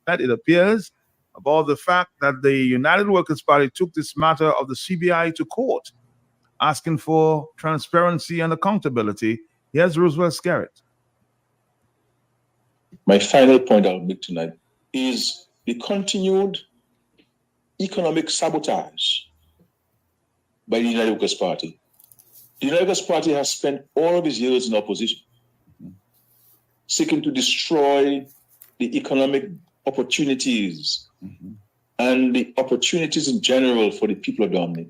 it appears, about the fact that the United Workers' Party took this matter of the CBI to court, asking for transparency and accountability. Here's Roosevelt Scarrett. My final point I'll make tonight is the continued economic sabotage by the United Workers' Party. The United Workers' Party has spent all of its years in opposition, seeking to destroy the economic opportunities and the opportunities in general for the people of Dominica.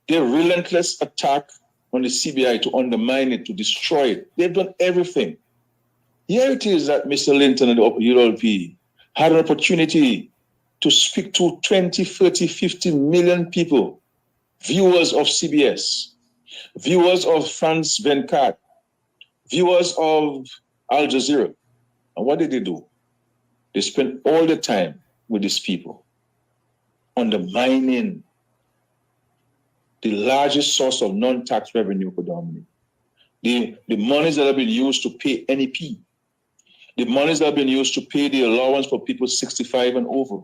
Their relentless attack on the CBI to undermine it, to destroy it, they've done everything. Here it is that Mr. Linton and the UWP had an opportunity to speak to 20, 30, 50 million people, viewers of CBS, viewers of France 24, viewers of Al Jazeera. And what did they do? They spent all the time with these people, undermining the largest source of non-tax revenue for Dominica. The monies that have been used to pay NEP, the monies that have been used to pay the allowance for people 65 and over,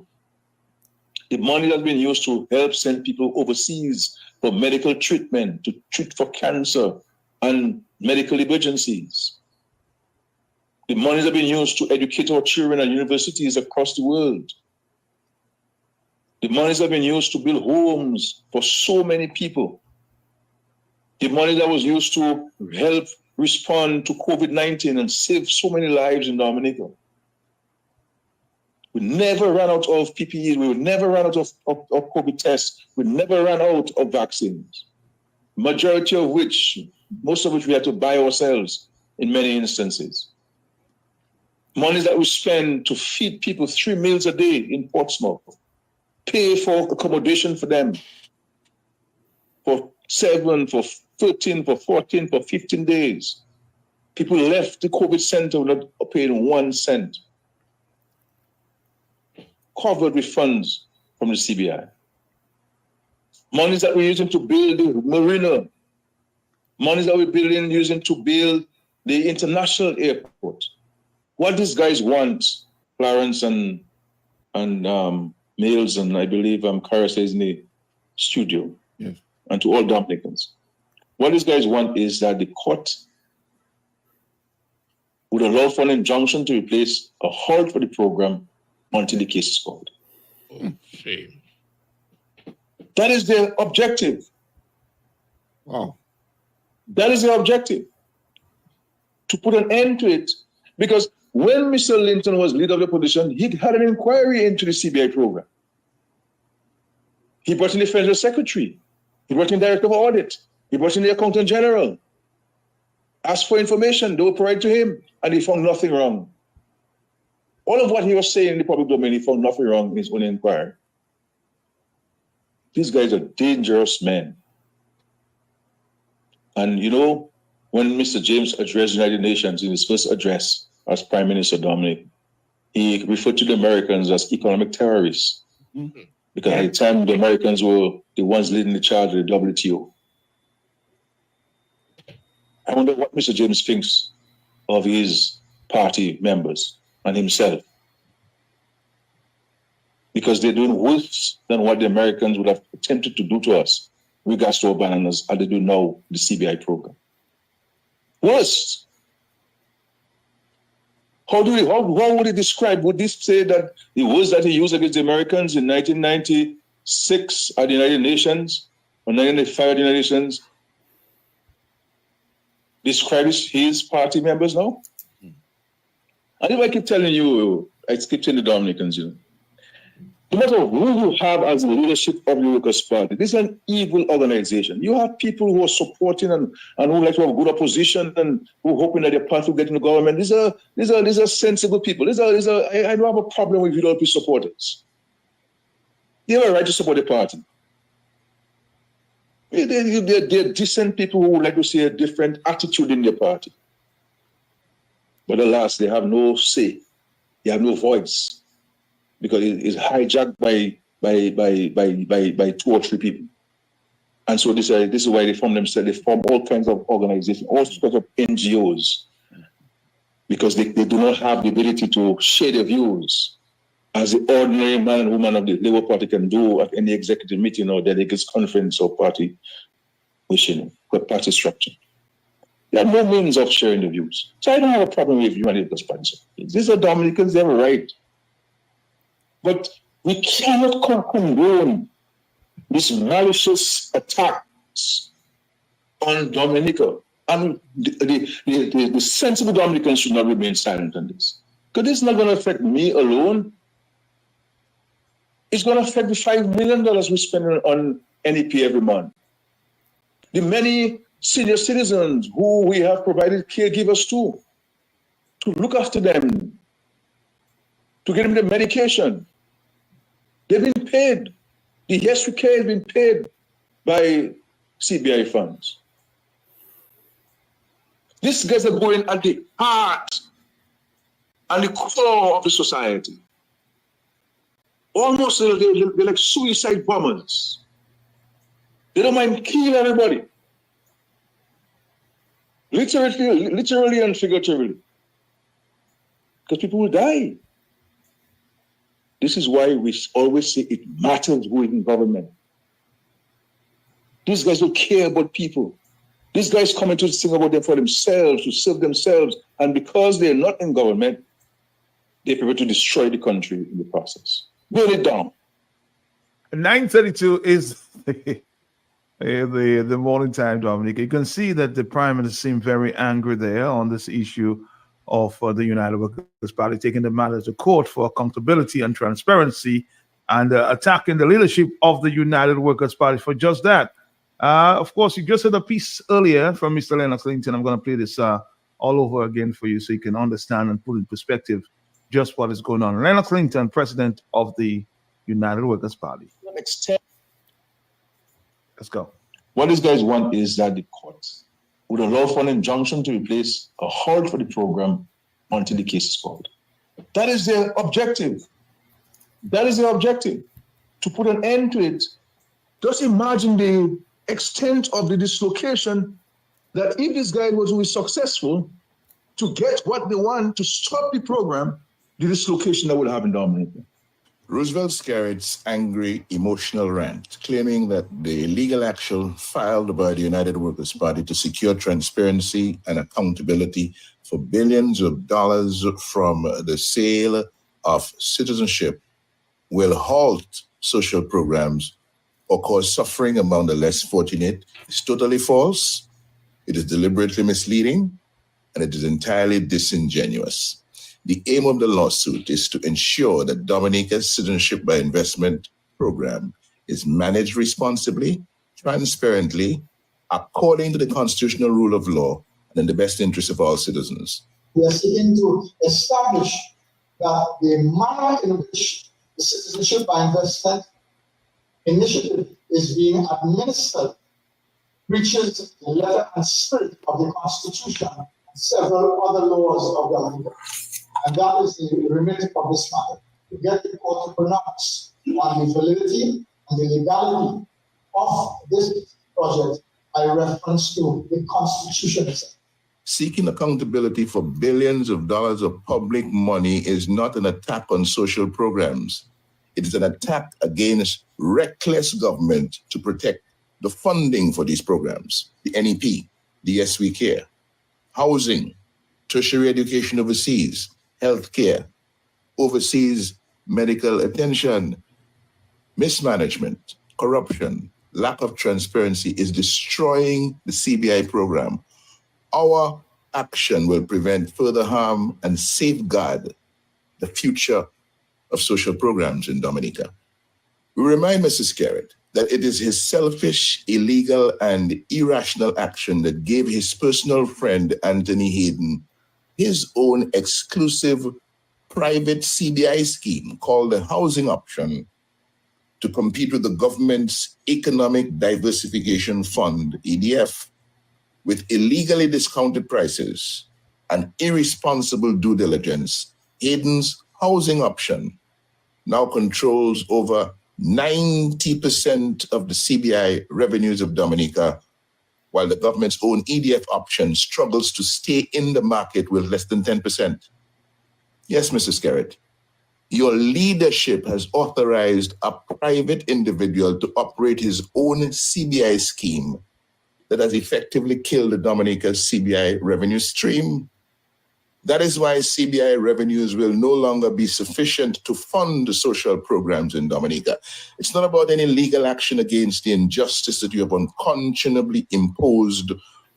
the money that's been used to help send people overseas for medical treatment, to treat for cancer and medical emergencies. The money that's been used to educate our children at universities across the world. The money that's been used to build homes for so many people. The money that was used to help respond to COVID-19 and save so many lives in Dominica. We never ran out of PPE. We would never run out of COVID tests. We never ran out of vaccines. Majority of which, most of which we had to buy ourselves in many instances. Money that we spend to feed people 3 meals a day in Portsmouth, pay for accommodation for them for 7, for 13, for 14, for 15 days. People left the COVID center without paying 1 cent. Covered with funds from the CBI. Monies that we're using to build the marina. Monies that we're using to build the international airport. What these guys want, Clarence and Mills and I believe Cara says in the studio, yes, and to all Dominicans, what these guys want is that the court would allow for an injunction to replace a halt for the program until the case is called. Oh, shame. That is their objective. Wow. That is their objective. To put an end to it. Because when Mr. Linton was leader of the opposition, he had an inquiry into the CBI program. He brought in the Federal Secretary. He brought in the Director of Audit. He brought in the Accountant General. Asked for information. They were provided to him, and he found nothing wrong. All of what he was saying in the public domain, he found nothing wrong in his own inquiry. These guys are dangerous men. And you know, when Mr. James addressed the United Nations in his first address as Prime Minister Dominic, he referred to the Americans as economic terrorists. Mm-hmm. Because at the time, the Americans were the ones leading the charge of the WTO. I wonder what Mr. James thinks of his party members and himself. Because they're doing worse than what the Americans would have attempted to do to us with regards to our bananas, as they do now, the CBI program. Worse. How would he describe, would this say that the words that he used against the Americans in 1996 at the United Nations, or 1995 at the United Nations, describes his party members now? And if I keep telling you, I keep telling the Dominicans, you know, no matter who you have as the leadership of the Workers' Party, this is an evil organization. You have people who are supporting and who like to have good opposition and who are hoping that their party will get in the government. These are sensible people. I don't have a problem with UWP supporters. They have a right to support the party. They're decent people who would like to see a different attitude in their party. But alas, they have no say. They have no voice. Because it is hijacked by 2 or 3 people. And so this is why they form themselves. They form all kinds of organizations, all sorts of NGOs. because they do not have the ability to share their views as the ordinary man and woman of the Labour Party can do at any executive meeting or delegates conference or party mission or party structure. They have no means of sharing the views. So I don't have a problem with United Party. These are Dominicans, they have a right. But we cannot condone these malicious attacks on Dominica. And the sensible Dominicans should not remain silent on this. Because this is not going to affect me alone. It's going to affect the $5 million we spend on NEP every month. The many senior citizens who we have provided caregivers to look after them, to get them the medication. They've been paid. The Yes We Care has been paid by CBI funds. These guys are going at the heart and the core of the society. Almost they're like suicide bombers. They don't mind killing everybody. Literally and figuratively. Because people will die. This is why we always say it matters who is in government. These guys don't care about people. These guys come into this thing about them for themselves, to serve themselves. And because they're not in government, they prefer to destroy the country in the process. Burn it down. 9:32 is the morning time, Dominica. You can see that the Prime Minister seemed very angry there on this issue of the United Workers' Party taking the matter to court for accountability and transparency and attacking the leadership of the United Workers' Party for just that. Of course, you just heard a piece earlier from Mr. Lennox Linton. I'm going to play this all over again for you so you can understand and put in perspective just what is going on. Lennox Linton, president of the United Workers' Party. Let's go. What these guys want is that the court would allow for an injunction to replace a hold for the program until the case is called. That is their objective. That is their objective, to put an end to it. Just imagine the extent of the dislocation that if this guy was to be successful to get what they want to stop the program, the dislocation that would happen in Dominica. Roosevelt Scarrett's angry, emotional rant, claiming that the legal action filed by the United Workers' Party to secure transparency and accountability for billions of dollars from the sale of citizenship will halt social programs or cause suffering among the less fortunate is totally false, it is deliberately misleading, and it is entirely disingenuous. The aim of the lawsuit is to ensure that Dominica's citizenship by investment program is managed responsibly, transparently, according to the constitutional rule of law, and in the best interest of all citizens. We are seeking to establish that the manner in which the citizenship by investment initiative is being administered reaches the letter and spirit of the Constitution and several other laws of Dominica. And that is the remit of this matter, to get the court to pronounce on the validity and the legality of this project by reference to the Constitution itself. Seeking accountability for billions of dollars of public money is not an attack on social programs. It is an attack against reckless government to protect the funding for these programs, the NEP, the Yes We Care, housing, tertiary education overseas, healthcare, overseas medical attention, mismanagement, corruption, lack of transparency is destroying the CBI program. Our action will prevent further harm and safeguard the future of social programs in Dominica. We remind Mr. Scarrett that it is his selfish, illegal, and irrational action that gave his personal friend, Anthony Hayden, his own exclusive private CBI scheme called the Housing Option to compete with the government's Economic Diversification Fund, EDF, with illegally discounted prices and irresponsible due diligence. Hayden's Housing Option now controls over 90% of the CBI revenues of Dominica, while the government's own EDF option struggles to stay in the market with less than 10%. Yes, Mr. Skerritt, your leadership has authorized a private individual to operate his own CBI scheme that has effectively killed the Dominica's CBI revenue stream. That is why CBI revenues will no longer be sufficient to fund the social programs in Dominica. It's not about any legal action against the injustice that you have unconscionably imposed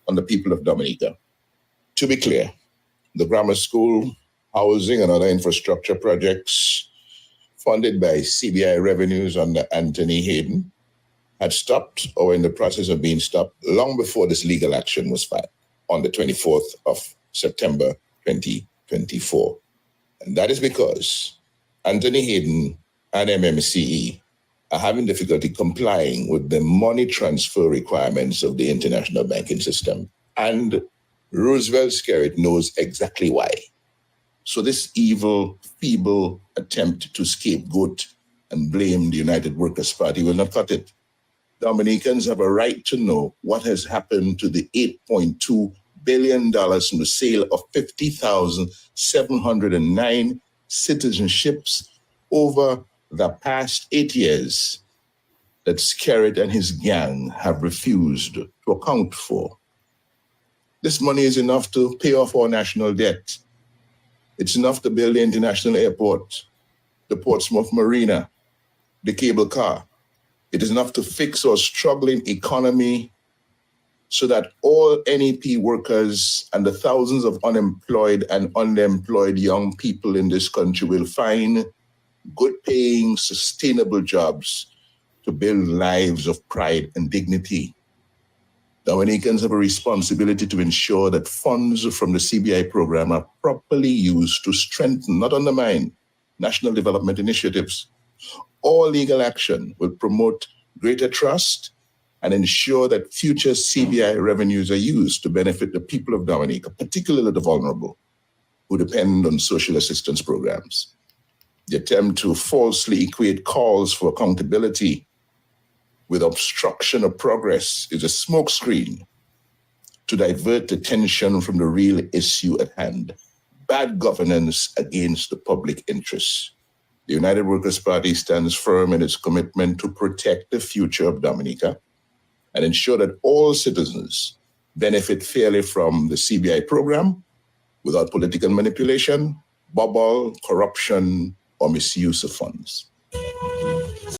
on the people of Dominica. To be clear, the grammar school, housing, and other infrastructure projects funded by CBI revenues under Anthony Hayden had stopped or were in the process of being stopped long before this legal action was filed on the 24th of September 2024. And that is because Anthony Hayden and MMCE are having difficulty complying with the money transfer requirements of the international banking system. And Roosevelt Skerritt knows exactly why. So this evil, feeble attempt to scapegoat and blame the United Workers' Party will not cut it. Dominicans have a right to know what has happened to the $8.2 billion from the sale of 50,709 citizenships over the past 8 years that Skerritt and his gang have refused to account for. This money is enough to pay off our national debt. It's enough to build the international airport, the Portsmouth Marina, the cable car. It is enough to fix our struggling economy so that all NEP workers and the thousands of unemployed and underemployed young people in this country will find good-paying, sustainable jobs to build lives of pride and dignity. Dominicans have a responsibility to ensure that funds from the CBI program are properly used to strengthen, not undermine, national development initiatives. All legal action will promote greater trust and ensure that future CBI revenues are used to benefit the people of Dominica, particularly the vulnerable, who depend on social assistance programs. The attempt to falsely equate calls for accountability with obstruction of progress is a smokescreen to divert attention from the real issue at hand: bad governance against the public interest. The United Workers' Party stands firm in its commitment to protect the future of Dominica and ensure that all citizens benefit fairly from the CBI program without political manipulation, bubble, corruption, or misuse of funds.